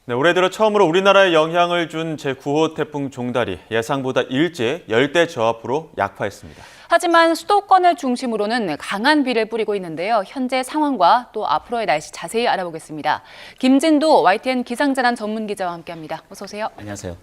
네, 올해 들어 처음으로 우리나라에 영향을 준 제9호 태풍 종달이 예상보다 일찍 열대 저압으로 약화했습니다. 하지만 수도권을 중심으로는 강한 비를 뿌리고 있는데요. 현재 상황과 또 앞으로의 날씨 자세히 알아보겠습니다. 김진도 YTN 기상재난 전문 기자와 함께합니다. 어서 오세요. 안녕하세요.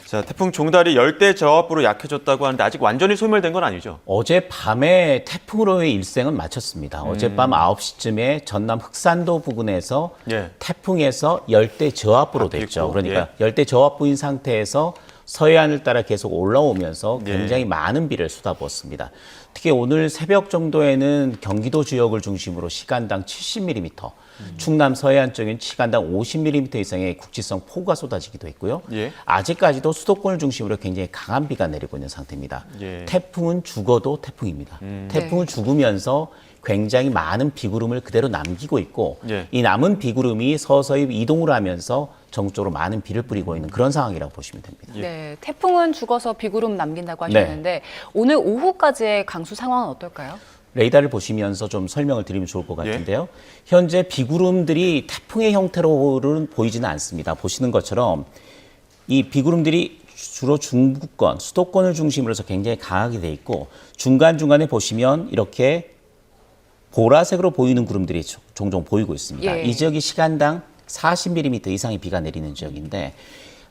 자, 태풍 종달이 열대 저압으로 약해졌다고 하는데 아직 완전히 소멸된 건 아니죠? 어젯밤에 태풍으로의 일생은 마쳤습니다. 어젯밤 9시쯤에 전남 흑산도 부근에서 예. 태풍에서 열대 저압으로 바뀌고, 됐죠. 그러니까 예. 열대 저압부인 상태에서 서해안을 따라 계속 올라오면서 예. 굉장히 많은 비를 쏟아부었습니다. 특히 오늘 새벽 정도에는 경기도 지역을 중심으로 시간당 70mm, 충남 서해안 쪽엔 시간당 50mm 이상의 국지성 폭우가 쏟아지기도 했고요. 예. 아직까지도 수도권을 중심으로 굉장히 강한 비가 내리고 있는 상태입니다. 예. 태풍은 죽어도 태풍입니다. 태풍은 네. 죽으면서 굉장히 많은 비구름을 그대로 남기고 있고 예. 이 남은 비구름이 서서히 이동을 하면서 전국적으로 많은 비를 뿌리고 있는 그런 상황이라고 보시면 됩니다. 예. 네, 태풍은 죽어서 비구름 남긴다고 하셨는데 오늘 오후까지의 강수 상황은 어떨까요? 레이더를 보시면서 좀 설명을 드리면 좋을 것 같은데요. 현재 비구름들이 태풍의 형태로는 보이지는 않습니다. 보시는 것처럼 이 비구름들이 주로 중부권, 수도권을 중심으로 해서 굉장히 강하게 돼 있고 중간중간에 보시면 이렇게 보라색으로 보이는 구름들이 종종 보이고 있습니다. 예. 이 지역이 시간당 40mm 이상의 비가 내리는 지역인데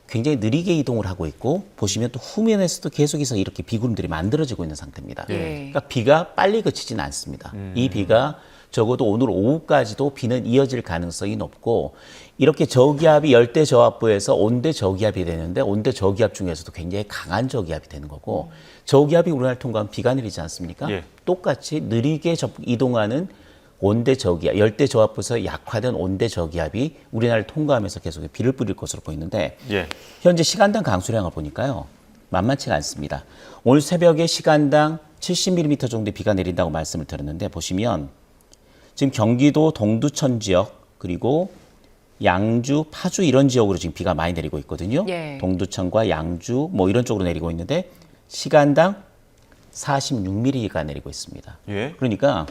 굉장히 느리게 이동을 하고 있고 보시면 또 후면에서도 계속해서 이렇게 비구름들이 만들어지고 있는 상태입니다. 예. 그러니까 비가 빨리 그치지는 않습니다. 이 비가 적어도 오늘 오후까지도 비는 이어질 가능성이 높고 이렇게 저기압이 열대 저압부에서 온대 저기압이 되는데 온대 저기압 중에서도 굉장히 강한 저기압이 되는 거고 저기압이 우리나라를 통과하면 비가 내리지 않습니까? 예. 똑같이 느리게 이동하는 온대 저기압, 열대 저압부에서 약화된 온대 저기압이 우리나라를 통과하면서 계속 비를 뿌릴 것으로 보이는데 예. 현재 시간당 강수량을 보니까요. 만만치가 않습니다. 오늘 새벽에 시간당 70mm 정도의 비가 내린다고 말씀을 드렸는데 보시면 지금 경기도 동두천 지역 그리고 양주, 파주 이런 지역으로 지금 비가 많이 내리고 있거든요. 예. 동두천과 양주 뭐 이런 쪽으로 내리고 있는데 시간당 46mm가 내리고 있습니다. 예. 그러니까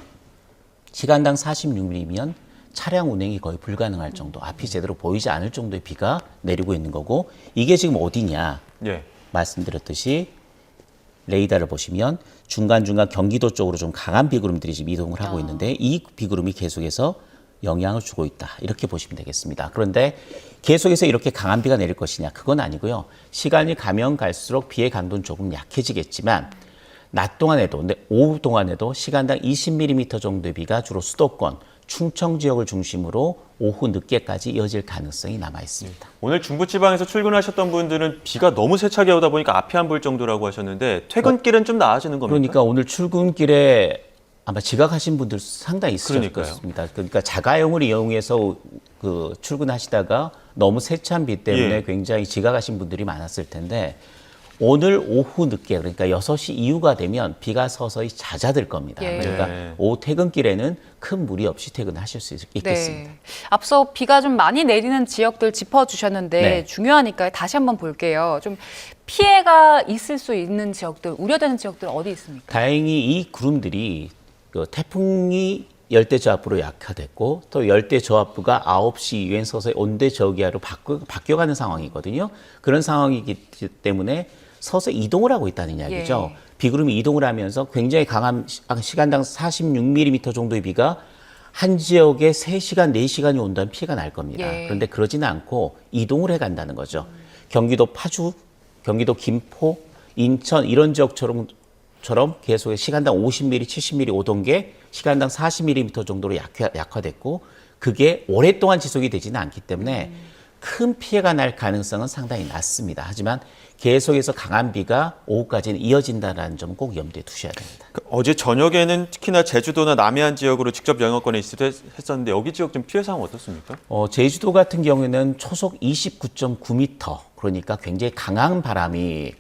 시간당 46mm면 차량 운행이 거의 불가능할 정도, 앞이 제대로 보이지 않을 정도의 비가 내리고 있는 거고 이게 지금 어디냐 예. 말씀드렸듯이 레이더를 보시면 중간중간 경기도 쪽으로 좀 강한 비구름들이 지금 이동을 하고 있는데 이 비구름이 계속해서 영향을 주고 있다. 이렇게 보시면 되겠습니다. 그런데 계속해서 이렇게 강한 비가 내릴 것이냐? 그건 아니고요. 시간이 가면 갈수록 비의 강도는 조금 약해지겠지만 낮 동안에도, 근데 오후 동안에도 시간당 20mm 정도의 비가 주로 수도권, 충청 지역을 중심으로 오후 늦게까지 이어질 가능성이 남아 있습니다. 오늘 중부지방에서 출근하셨던 분들은 비가 너무 세차게 오다 보니까 앞이 안 보일 정도라고 하셨는데 퇴근길은 좀 나아지는 겁니까? 그러니까 오늘 출근길에 아마 지각하신 분들 상당히 있으실 그러니까요. 것입니다. 그러니까 자가용을 이용해서 그 출근하시다가 너무 세찬 비 때문에 예. 굉장히 지각하신 분들이 많았을 텐데 오늘 오후 늦게 그러니까 6시 이후가 되면 비가 서서히 잦아들 겁니다. 예. 그러니까 네. 오후 퇴근길에는 큰 무리 없이 퇴근하실 수 있겠습니다. 네. 앞서 비가 좀 많이 내리는 지역들 짚어주셨는데 네. 중요하니까 다시 한번 볼게요. 좀 피해가 있을 수 있는 지역들, 우려되는 지역들 어디 있습니까? 다행히 이 구름들이 그 태풍이 열대 저압부로 약화됐고 또 열대 저압부가 9시 이후엔 서서히 온대 저기압으로 바뀌어가는 상황이거든요. 그런 상황이기 때문에 서서히 이동을 하고 있다는 이야기죠. 예. 비구름이 이동을 하면서 굉장히 강한 시간당 46mm 정도의 비가 한 지역에 3시간, 4시간이 온다면 피해가 날 겁니다. 예. 그런데 그러지는 않고 이동을 해간다는 거죠. 경기도 파주, 경기도 김포, 인천 이런 지역처럼 계속 시간당 50mm, 70mm 오던 게 시간당 40mm 정도로 약화됐고 그게 오랫동안 지속이 되지는 않기 때문에 큰 피해가 날 가능성은 상당히 낮습니다. 하지만 계속해서 강한 비가 오후까지는 이어진다는 점 꼭 염두에 두셔야 됩니다. 어제 저녁에는 특히나 제주도나 남해안 지역으로 직접 영향권에 했었는데 여기 지역 좀 피해 상황 어떻습니까? 제주도 같은 경우에는 초속 29.9m 그러니까 굉장히 강한 바람이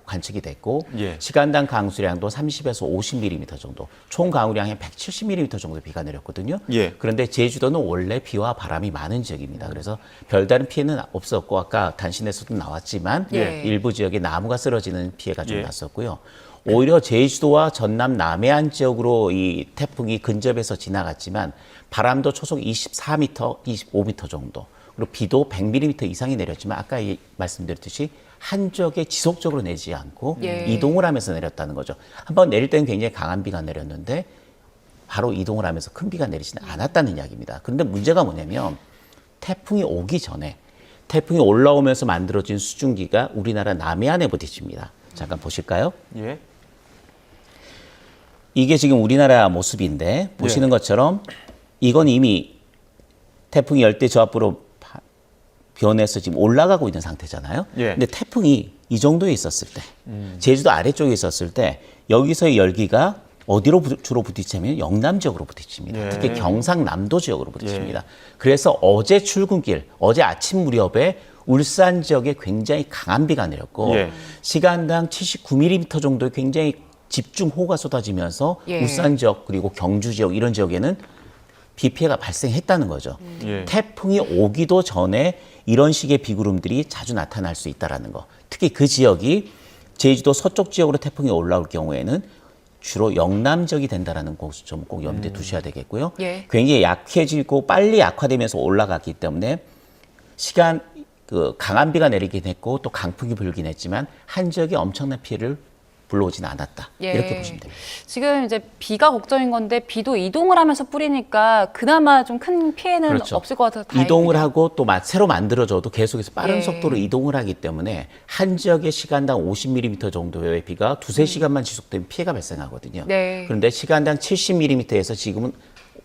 관측이 됐고 예. 시간당 강수량도 30에서 50mm 정도 총 강우량이 170mm 정도 비가 내렸거든요. 예. 그런데 제주도는 원래 비와 바람이 많은 지역입니다. 그래서 별다른 피해는 없었고 아까 단신에서도 나왔지만 예. 일부 지역에 나무가 쓰러지는 피해가 좀 예. 났었고요. 오히려 제주도와 전남 남해안 지역으로 이 태풍이 근접해서 지나갔지만 바람도 초속 24m, 25m 정도. 그리고 비도 100mm 이상이 내렸지만 아까 말씀드렸듯이 한적에 지속적으로 내지 않고 예. 이동을 하면서 내렸다는 거죠. 한번 내릴 때는 굉장히 강한 비가 내렸는데 바로 이동을 하면서 큰 비가 내리지는 않았다는 이야기입니다. 그런데 문제가 뭐냐면 태풍이 오기 전에 태풍이 올라오면서 만들어진 수증기가 우리나라 남해안에 부딪힙니다. 잠깐 보실까요? 예. 이게 지금 우리나라 모습인데 보시는 것처럼 이건 이미 태풍이 열대 저압부로 변해서 지금 올라가고 있는 상태잖아요. 예. 근데 태풍이 이 정도에 있었을 때, 제주도 아래쪽에 있었을 때 여기서의 열기가 어디로 주로 부딪히면 영남 지역으로 부딪힙니다. 예. 특히 경상남도 지역으로 부딪힙니다. 그래서 어제 출근길, 어제 아침 무렵에 울산 지역에 굉장히 강한 비가 내렸고 예. 시간당 79mm 정도의 굉장히 집중호우가 쏟아지면서 예. 울산 지역 그리고 경주 지역 이런 지역에는 비 피해가 발생했다는 거죠. 예. 태풍이 오기도 전에 이런 식의 비구름들이 자주 나타날 수 있다는 거. 특히 그 지역이 제주도 서쪽 지역으로 태풍이 올라올 경우에는 주로 영남 지역이 된다는 것을 좀 꼭 염두에 두셔야 되겠고요. 예. 굉장히 약해지고 빨리 약화되면서 올라갔기 때문에 시간 강한 비가 내리긴 했고 또 강풍이 불긴 했지만 한 지역에 엄청난 피해를 불러오지는 않았다. 예. 이렇게 보시면 됩니다. 지금 이제 비가 걱정인 건데 비도 이동을 하면서 뿌리니까 그나마 좀 큰 피해는 그렇죠. 없을 것 같아서 다행입니다. 이동을 하고 또 새로 만들어져도 계속해서 빠른 예. 속도로 이동을 하기 때문에 한 지역에 시간당 50mm 정도의 비가 두세 시간만 지속되면 피해가 발생하거든요. 네. 그런데 시간당 70mm에서 지금은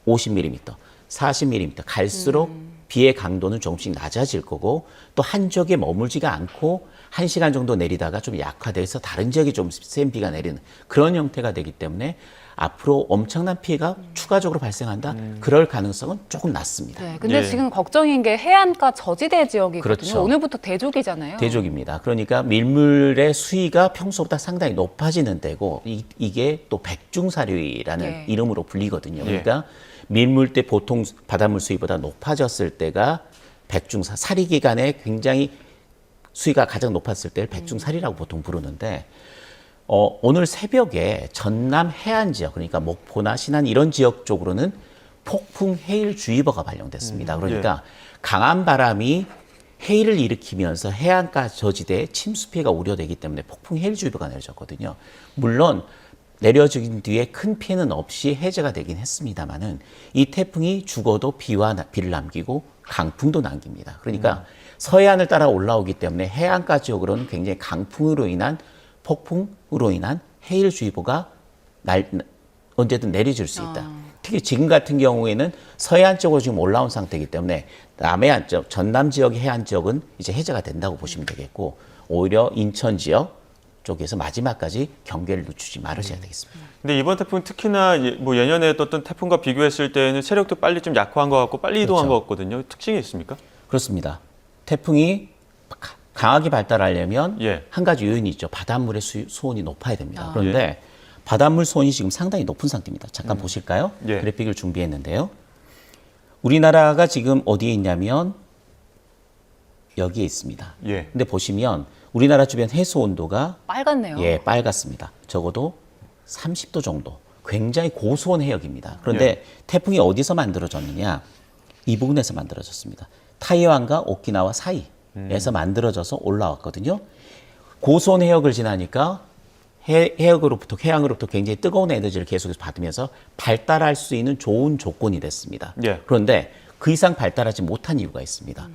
50mm, 40mm 갈수록 비의 강도는 조금씩 낮아질 거고 또 한 지역에 머물지가 않고 1시간 정도 내리다가 좀 약화돼서 다른 지역에 좀 센 비가 내리는 그런 형태가 되기 때문에 앞으로 엄청난 피해가 추가적으로 발생한다. 그럴 가능성은 조금 낮습니다. 네, 근데 예. 지금 걱정인 게 해안가 저지대 지역이거든요. 그렇죠. 오늘부터 대족이잖아요. 대족입니다. 그러니까 밀물의 수위가 평소보다 상당히 높아지는 때고 이게 또 백중사류라는 예. 이름으로 불리거든요. 그러니까 밀물 때 보통 바닷물 수위보다 높아졌을 때가 백중사, 사리 기간에 굉장히 수위가 가장 높았을 때를 백중사리라고 보통 부르는데 오늘 새벽에 전남 해안 지역, 그러니까 목포나 신안 이런 지역 쪽으로는 폭풍 해일주의보가 발령됐습니다. 그러니까 강한 바람이 해일을 일으키면서 해안가 저지대에 침수 피해가 우려되기 때문에 폭풍 해일주의보가 내려졌거든요. 물론 내려진 뒤에 큰 피해는 없이 해제가 되긴 했습니다만은 이 태풍이 죽어도 비를 남기고 강풍도 남깁니다. 그러니까 서해안을 따라 올라오기 때문에 해안가 지역으로는 굉장히 강풍으로 인한 폭풍으로 인한 해일주의보가 언제든 내려질 수 있다. 특히 지금 같은 경우에는 서해안 쪽으로 지금 올라온 상태이기 때문에 남해안 쪽, 전남 지역의 해안 지역은 이제 해제가 된다고 보시면 되겠고 오히려 인천 지역 쪽에서 마지막까지 경계를 늦추지 말으셔야 되겠습니다. 근데 이번 태풍 특히나 뭐 예년에 떴던 태풍과 비교했을 때는 세력도 빨리 좀 약화한 것 같고 빨리 이동한 그렇죠. 것 같거든요. 특징이 있습니까? 그렇습니다. 태풍이 강하게 발달하려면 예. 한 가지 요인이 있죠. 바닷물의 수온이 높아야 됩니다. 그런데 바닷물 수온이 지금 상당히 높은 상태입니다. 잠깐 보실까요? 예. 그래픽을 준비했는데요. 우리나라가 지금 어디에 있냐면 여기에 있습니다. 예. 근데 보시면 우리나라 주변 해수 온도가 빨갛네요. 빨갛습니다. 적어도 30도 정도. 굉장히 고수온 해역입니다. 그런데 태풍이 어디서 만들어졌느냐? 이 부분에서 만들어졌습니다. 타이완과 오키나와 사이에서 만들어져서 올라왔거든요. 고수온 해역을 지나니까 해역으로부터 해양으로부터 굉장히 뜨거운 에너지를 계속해서 받으면서 발달할 수 있는 좋은 조건이 됐습니다. 예. 그런데 그 이상 발달하지 못한 이유가 있습니다.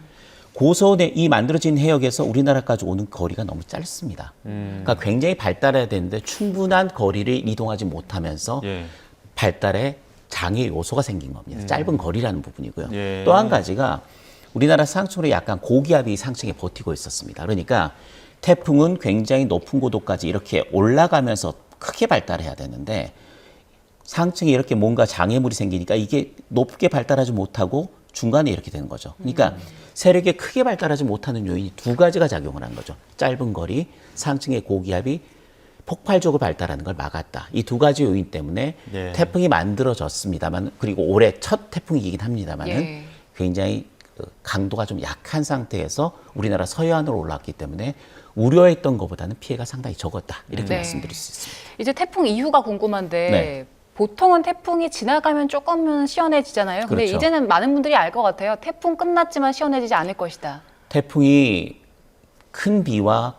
고수온의 이 만들어진 해역에서 우리나라까지 오는 거리가 너무 짧습니다. 그러니까 굉장히 발달해야 되는데 충분한 거리를 이동하지 못하면서 예. 발달에 장애 요소가 생긴 겁니다. 짧은 거리라는 부분이고요. 예. 또 한 가지가 우리나라 상층으로 약간 고기압이 상층에 버티고 있었습니다. 그러니까 태풍은 굉장히 높은 고도까지 이렇게 올라가면서 크게 발달해야 되는데 상층에 이렇게 뭔가 장애물이 생기니까 이게 높게 발달하지 못하고 중간에 이렇게 되는 거죠. 그러니까 세력이 크게 발달하지 못하는 요인이 두 가지가 작용을 한 거죠. 짧은 거리, 상층의 고기압이 폭발적으로 발달하는 걸 막았다. 이 두 가지 요인 때문에 태풍이 만들어졌습니다만 그리고 올해 첫 태풍이긴 합니다만은 굉장히 강도가 좀 약한 상태에서 우리나라 서해안으로 올라왔기 때문에 우려했던 것보다는 피해가 상당히 적었다. 이렇게 말씀드릴 수 있습니다. 이제 태풍 이후가 궁금한데 보통은 태풍이 지나가면 조금은 시원해지잖아요. 근데 그렇죠. 이제는 많은 분들이 알 것 같아요. 태풍 끝났지만 시원해지지 않을 것이다. 태풍이 큰 비와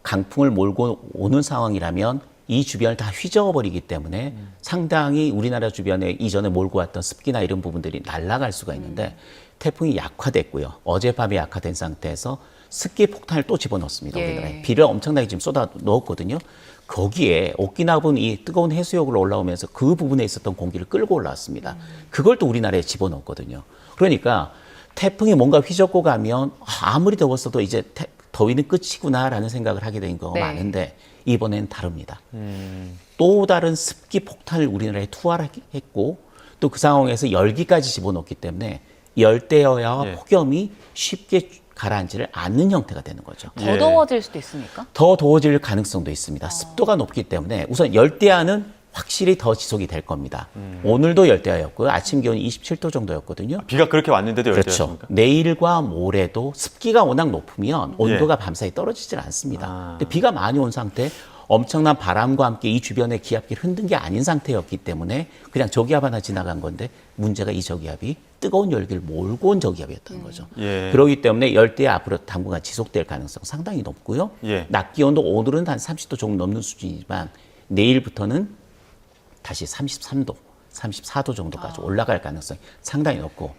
강풍을 몰고 오는 상황이라면 이 주변을 다 휘저어버리기 때문에 상당히 우리나라 주변에 이전에 몰고 왔던 습기나 이런 부분들이 날아갈 수가 있는데 태풍이 약화됐고요. 어젯밤에 약화된 상태에서 습기 폭탄을 또 집어넣습니다. 예. 우리나라에. 비를 엄청나게 지금 쏟아 넣었거든요. 거기에 오키나와분 이 뜨거운 해수욕으로 올라오면서 그 부분에 있었던 공기를 끌고 올라왔습니다. 그걸 또 우리나라에 집어넣었거든요. 그러니까 태풍이 뭔가 휘젓고 가면 아무리 더웠어도 이제 더위는 끝이구나라는 생각을 하게 된 경우가 네. 많은데 이번엔 다릅니다. 또 다른 습기 폭탄을 우리나라에 투하했고 또 그 상황에서 열기까지 집어넣기 때문에 열대어와 예. 폭염이 쉽게 가라앉지를 않는 형태가 되는 거죠. 더 예. 더워질 수도 있습니까? 더 더워질 가능성도 있습니다. 습도가 높기 때문에 우선 열대야는 확실히 더 지속이 될 겁니다. 오늘도 열대야였고요. 아침 기온이 27도 정도였거든요. 비가 그렇게 왔는데도 그렇죠. 열대야입니까? 내일과 모레도 습기가 워낙 높으면 온도가 밤사이 떨어지질 않습니다. 아. 근데 비가 많이 온 상태, 엄청난 바람과 함께 이 주변의 기압기를 흔든 게 아닌 상태였기 때문에 그냥 저기압 하나 지나간 건데 문제가 이 저기압이 뜨거운 열기를 몰고 온 저기압이었다는 거죠. 예. 그렇기 때문에 열대야 앞으로 당분간 지속될 가능성 상당히 높고요. 예. 낮 기온도 오늘은 한 30도 조금 넘는 수준이지만 내일부터는 다시 33도, 34도 정도까지 올라갈 가능성이 상당히 높고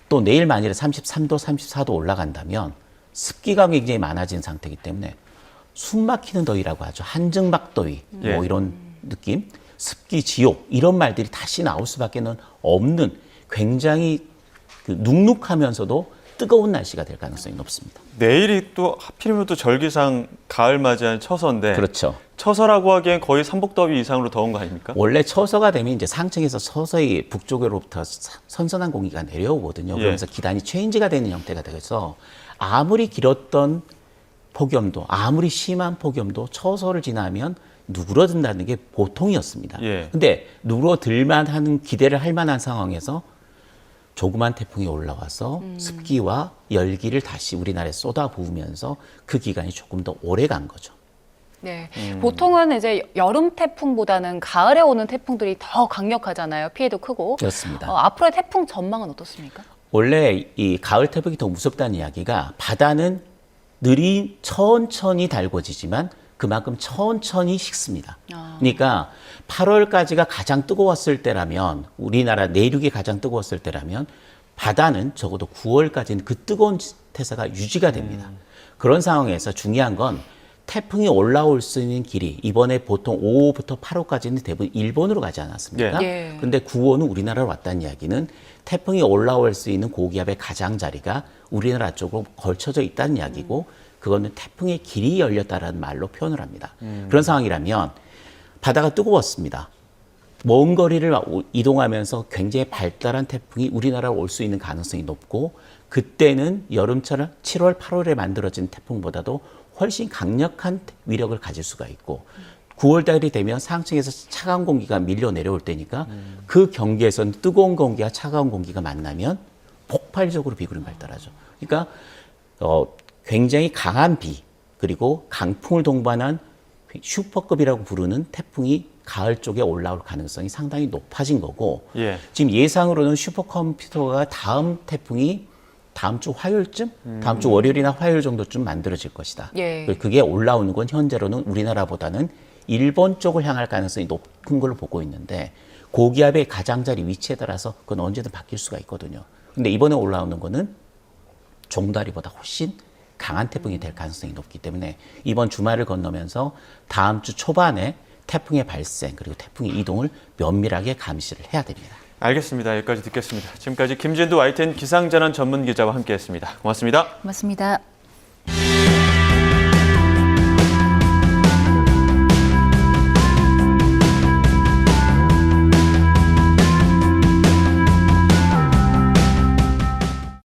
또 내일 만일에 33도, 34도 올라간다면 습기가 굉장히 많아진 상태이기 때문에 숨 막히는 더위라고 하죠. 한증막 더위 예. 뭐 이런 느낌, 습기 지옥 이런 말들이 다시 나올 수밖에는 없는 굉장히 눅눅하면서도 뜨거운 날씨가 될 가능성이 높습니다. 내일이 또 하필이면 또 절기상 가을 맞이한 처서인데 그렇죠. 처서라고 하기엔 거의 삼복더위 이상으로 더운 거 아닙니까? 원래 처서가 되면 이제 상층에서 서서히 북쪽으로부터 선선한 공기가 내려오거든요. 예. 그러면서 기단이 체인지가 되는 형태가 되어서 아무리 길었던 폭염도 아무리 심한 폭염도 처서를 지나면 누그러든다는 게 보통이었습니다. 예. 근데 누그러들만 하는 기대를 할 만한 상황에서 조그만 태풍이 올라와서 습기와 열기를 다시 우리나라에 쏟아부으면서 그 기간이 조금 더 오래 간 거죠. 네. 보통은 이제 여름 태풍보다는 가을에 오는 태풍들이 더 강력하잖아요. 피해도 크고. 그렇습니다. 앞으로의 태풍 전망은 어떻습니까? 원래 이 가을 태풍이 더 무섭다는 이야기가 바다는 천천히 달궈지지만 그만큼 천천히 식습니다. 그러니까 8월까지가 가장 뜨거웠을 때라면 우리나라 내륙이 가장 뜨거웠을 때라면 바다는 적어도 9월까지는 그 뜨거운 태세가 유지가 됩니다. 그런 상황에서 중요한 건 태풍이 올라올 수 있는 길이 이번에 보통 5호부터 8호까지는 대부분 일본으로 가지 않았습니까? 예. 근데 9호는 우리나라로 왔다는 이야기는 태풍이 올라올 수 있는 고기압의 가장자리가 우리나라 쪽으로 걸쳐져 있다는 이야기고 그거는 태풍의 길이 열렸다라는 말로 표현을 합니다. 그런 상황이라면 바다가 뜨거웠습니다. 먼 거리를 이동하면서 굉장히 발달한 태풍이 우리나라로 올 수 있는 가능성이 높고 그때는 여름철 7월, 8월에 만들어진 태풍보다도 훨씬 강력한 위력을 가질 수가 있고 9월 달이 되면 상층에서 차가운 공기가 밀려 내려올 때니까 그 경계에서는 뜨거운 공기와 차가운 공기가 만나면 폭발적으로 비구름이 발달하죠. 그러니까 굉장히 강한 비 그리고 강풍을 동반한 슈퍼급이라고 부르는 태풍이 가을 쪽에 올라올 가능성이 상당히 높아진 거고 예. 지금 예상으로는 슈퍼컴퓨터가 다음 태풍이 다음 주 화요일쯤, 다음 주 월요일이나 화요일 정도쯤 만들어질 것이다. 예. 그게 올라오는 건 현재로는 우리나라보다는 일본 쪽을 향할 가능성이 높은 걸로 보고 있는데 고기압의 가장자리 위치에 따라서 그건 언제든 바뀔 수가 있거든요. 근데 이번에 올라오는 거는 종다리보다 훨씬 강한 태풍이 될 가능성이 높기 때문에 이번 주말을 건너면서 다음 주 초반에 태풍의 발생 그리고 태풍의 이동을 면밀하게 감시를 해야 됩니다. 알겠습니다. 여기까지 듣겠습니다. 지금까지 김진두 YTN 기상재난 전문 기자와 함께했습니다. 고맙습니다. 고맙습니다.